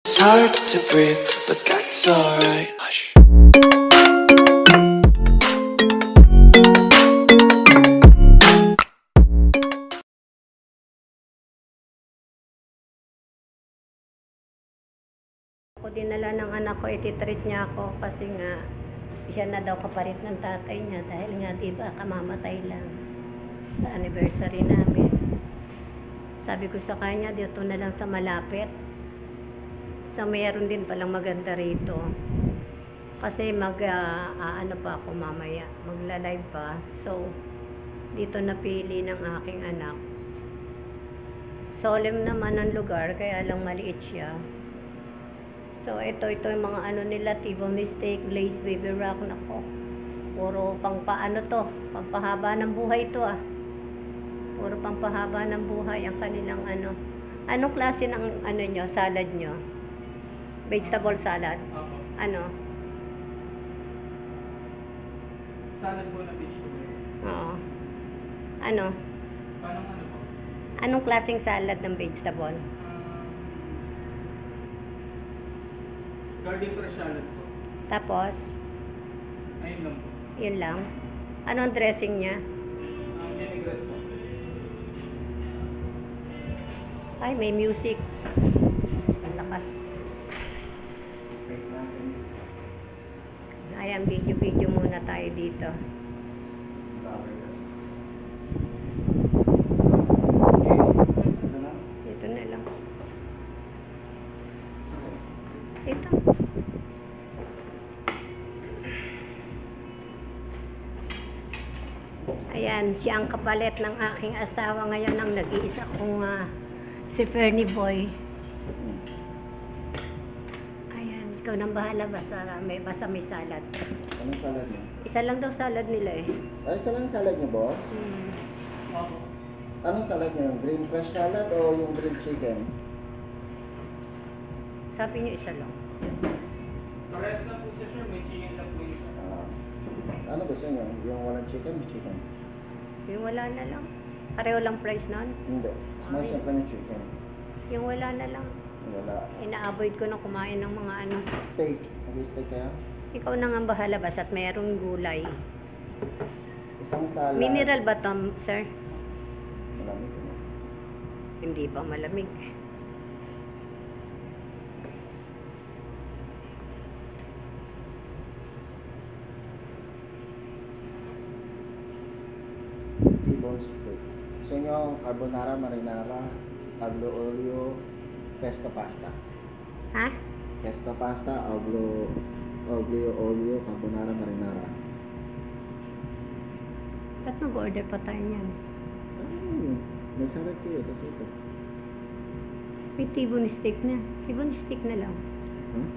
It's hard to breathe, but that's alright. Hush. Ako dinala ng anak ko, ititreat niya ako kasi nga siya na daw kapalit ng tatay niya dahil nga diba kamamatay lang sa anniversary namin. Sabi ko sa kanya dito na lang sa malapit. So mayroon din palang maganda rito. Kasi ano pa ako mamaya, magla-live pa. So dito napili ng aking anak. Solemn naman ang lugar kaya lang maliit siya. So, ito yung mga ano nila, T-bone steak, glazed baby rock, nako. Puro pampaano to, pampahaba ng buhay to Puro pampahaba ng buhay ang kanilang ano. Anong klase ng ano nyo, salad nyo? Vegetable salad? Ano? Salad po na vegetable. Oo. Ano? Parang ano po? Anong klaseng salad ng vegetable? Garden fresh salad po. Tapos? Ayun lang po. Yun lang? Ano ang dressing niya? Vinaigrette po. Ay, may music. Ang lakas. Ayan, video muna tayo dito. Ito na lang. Ito. Ayan, siya ang kapalit ng aking asawa ngayon ang nag-iisa kong si Fernie Boy. Ayan, ikaw nang bahala basta may salad. Anong salad niyo? Isa lang daw salad nila eh. Ay, isa lang salad niyo, boss? Opo. Anong salad niyo? Green fresh salad o yung grilled chicken? Sabi niyo isa lang. Parehas lang po siya, sir. May chicken lang po yun. Ano gusto niyo? Yung walang chicken, may chicken? Yung wala na lang. Pareho lang price nun. Hindi. Small Ay. siya pa ng chicken. Yung wala na lang. Wala. Ina-avoid ko na kumain ng mga ano. Steak. Mag-steak kaya? Ikaw na nga bahala basta't mayroong gulay. Isang salad. Mineral ba to, sir? Malamig ko na. Hindi pa malamig. T-bone steak. Gusto niyo carbonara, marinara, aglio olio, pesto pasta. Ha? Pesto pasta, aglio olio, carbonara, marinara. Ba't mag-order pa tayo niyan? May salad kayo, tapos ito. May T-bone steak na. T-bone steak na lang. Huh?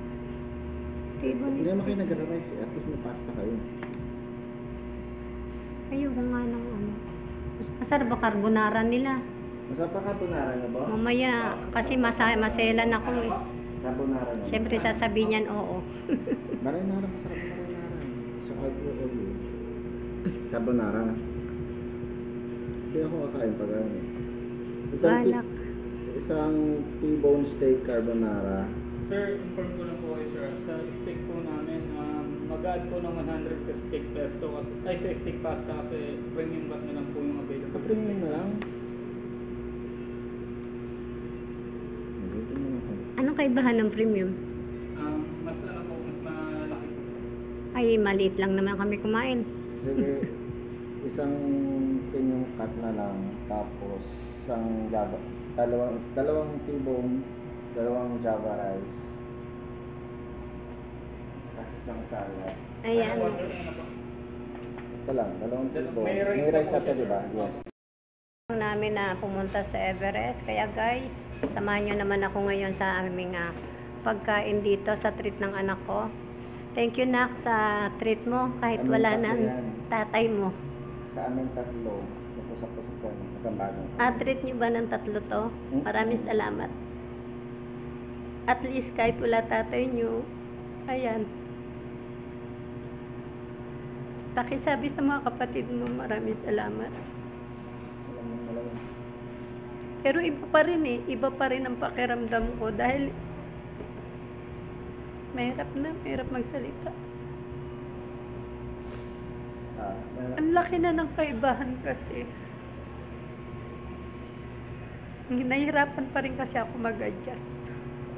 T-bone Hindi naman steak. kayo nag-rice eh. At least may pasta kayo. Ayoko nga ng ano. Mas masarap ba carbonara nila? Masarap pa carbonara niyo, boss? Mamaya, kasi maselan ako eh. Carbonara niyo. Siyempre sasabihin niyan, oo. Marinara, masarap na marinara. Sa aglio olio. Carbonara. Hindi ako kakain pag ano. Balak. Isang T-bone steak carbonara. Sir, inform ko lang po kayo, sir. Sa steak po namin, mag-add po ng 100 sa steak pesto kasi, ay sa steak pasta kasi premium cut na lang po yung available. Premium na lang. Nagiging na ako. Anong kaibahan ng premium? Mas ano po, mas malaki po. Ay, maliit lang naman kami kumain. Sige, isang premium cut na lang, tapos isang java, dalawang T-bone, dalawang java rice, tapos isang salad. Ayan. Ano po, sir? Ano po? Ito lang, dalawang T-bone. May rice May pa rice po ata, siya, diba? sir. Yes. Namin na pumunta sa Everest. Kaya guys, samahan nyo naman ako ngayon sa aming pagkain dito sa treat ng anak ko. Thank you, Nak, sa treat mo kahit Aming wala tatlo nang yan. tatay mo. Sa amin tatlo, napusap-pusap ko ng katambagan. Treat nyo ba ng tatlo to? Hmm? Maraming salamat. At least kahit wala tatay nyo, ayan. Pakisabi sa mga kapatid mo, maraming salamat. Malamig. Pero iba pa rin ang pakiramdam ko dahil Mahirap na, mahirap magsalita. Sa, Ang laki na ng kaibahan kasi. Nahihirapan pa rin kasi ako mag-adjust.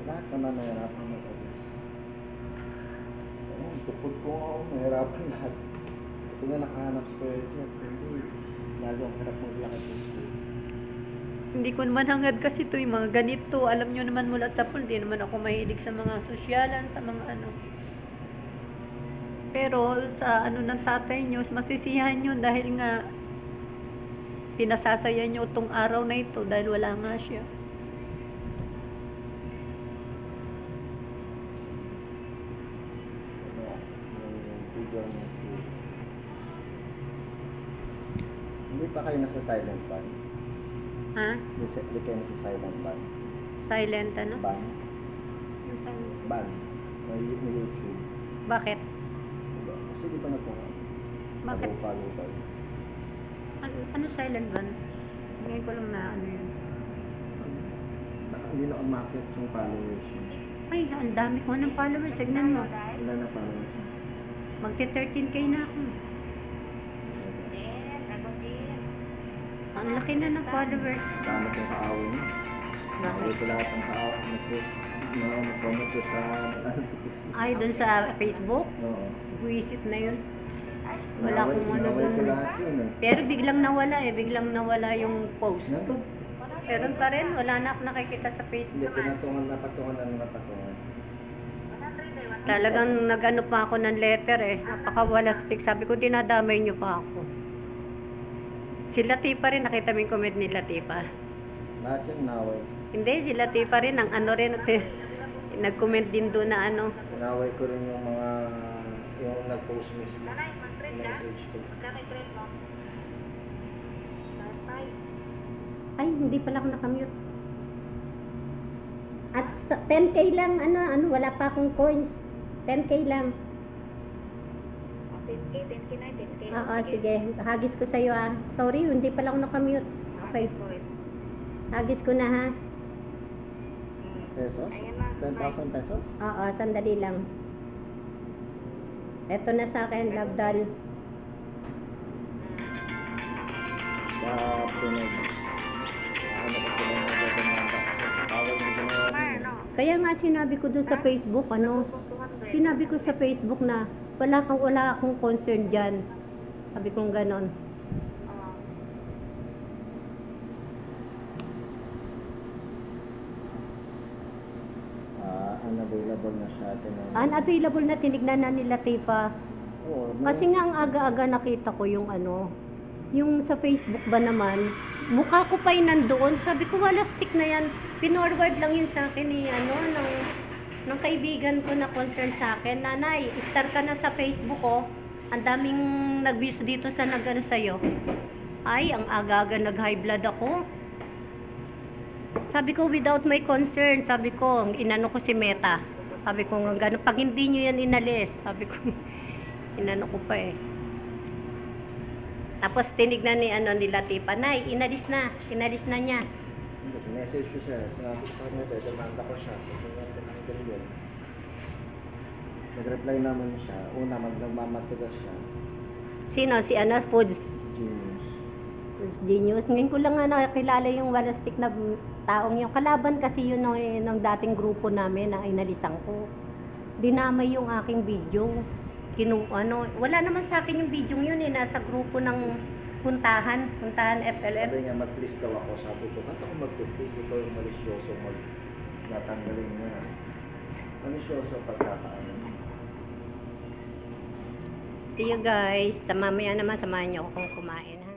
lahat naman nahirapan mag-adjust. Ayun, tupod ko ako, nahirapan lahat. Ito nga nakahanap sa Kuya Jeff, hindi. Lalo ang hirap maglakad sa school. Hindi ko naman hangad kasi ito yung mga ganito. Alam nyo naman mula sa pool, di naman ako mahilig sa mga sosyalan, sa mga ano. Pero sa ano ng tatay nyo, masisiyahan nyo dahil nga pinasasaya nyo itong araw na ito dahil wala nga siya. Kaya, yung video niya school. Hindi pa kayo nasa silent ban? Ha? Hindi kayo nasa silent ban? Silent ano? Ban? Yung silent. Ban? May YouTube. Bakit? Diba? Kasi di ba nagpunga? Bakit? Follow kayo. Ano silent ban? Ngayon ko lang na ano yun. Hindi na umakit yung followers mo. Ay, ang dami ko ng followers. Signan mo. Wala na followers mo. Magti-13K na ako. Ang laki na ng followers. Dami kong kaawin mo. Nakawin ko lahat ng kaawin na post. Nag-comment ko sa Facebook. Ay, dun sa Facebook? Oo. Buisit na yun. Wala akong ano Nakawin ko dun. lahat yun eh. Pero biglang nawala eh. Biglang nawala yung post. Nandun. Meron pa rin. Wala na ako nakikita sa Hindi, Facebook. napatungan. Talagang nag-ano pa ako ng letter eh. Napakawalastik. Sabi ko, dinadamay niyo pa ako. Si Latifa rin. Nakita mo yung comment ni Latifa. Lahat yun naway. Hindi, si Latifa rin. Ang ano rin. Nag-comment din doon na ano. Naway ko rin yung mga yung nag-post mismo. Message ko. Ay, hindi pala ako nakamute. At 10K lang, ano, wala pa akong coins. 10K lang. 10K na, 10K. Oo, sige. Hagis ko sa'yo ah. Sorry, hindi pala ako nakamute. Okay. Hagis ko na ha. Pesos? Ayan na. 10,000 pesos? Oo, sandali lang. Eto na sa akin, love doll. Sa pinag... Ano ko sila na gagawin tawag mo ginawa nila. Kaya nga sinabi ko doon sa Facebook, ano, sinabi ko sa Facebook na wala akong concern dyan. Sabi kong ganon. Unavailable na siya. Unavailable na, tinignan na nila Tifa. Oo. Kasi nga ang aga-aga nakita ko yung ano, yung sa Facebook ba naman, mukha ko pa yung nandoon. Sabi ko, wala stick na yan. Pinorward lang yun sa akin ni ano, ng kaibigan ko na concern sa akin. Nanay, star ka na sa Facebook oh. Ang daming nag-views dito sa nag-ano sa'yo. Ay, ang aga-aga nag-high blood ako. Sabi ko, without my concern, sabi ko, inano ko si Meta. Sabi ko, gano'n, pag hindi nyo yan inalis, sabi ko, inano ko pa eh. Tapos tinignan ni Latifa, Nay, inalis na niya. Message ko siya. Sinabi ko sa kanya, demanda ko siya. Kasi nga, tinanggal yun. Nag-reply naman siya. Una, nagmamatigas siya. Sino? Si Foods Genius. Genius. Ngayon ko lang nga nakakilala yung walastik na taong yung kalaban kasi yun ng dating grupo namin na inalisan ko. Dinamay yung aking video. Wala naman sa akin yung video yun eh. Nasa grupo ng puntahan FLM. Sabi niya, mag-please daw ako. Sabi ko, ba't ako mag-please? Ikaw yung malisyoso natanggalin niya. Malisyoso pagkakaano. See you guys. Sa mamaya naman, samahan niyo ako kung kumain ha.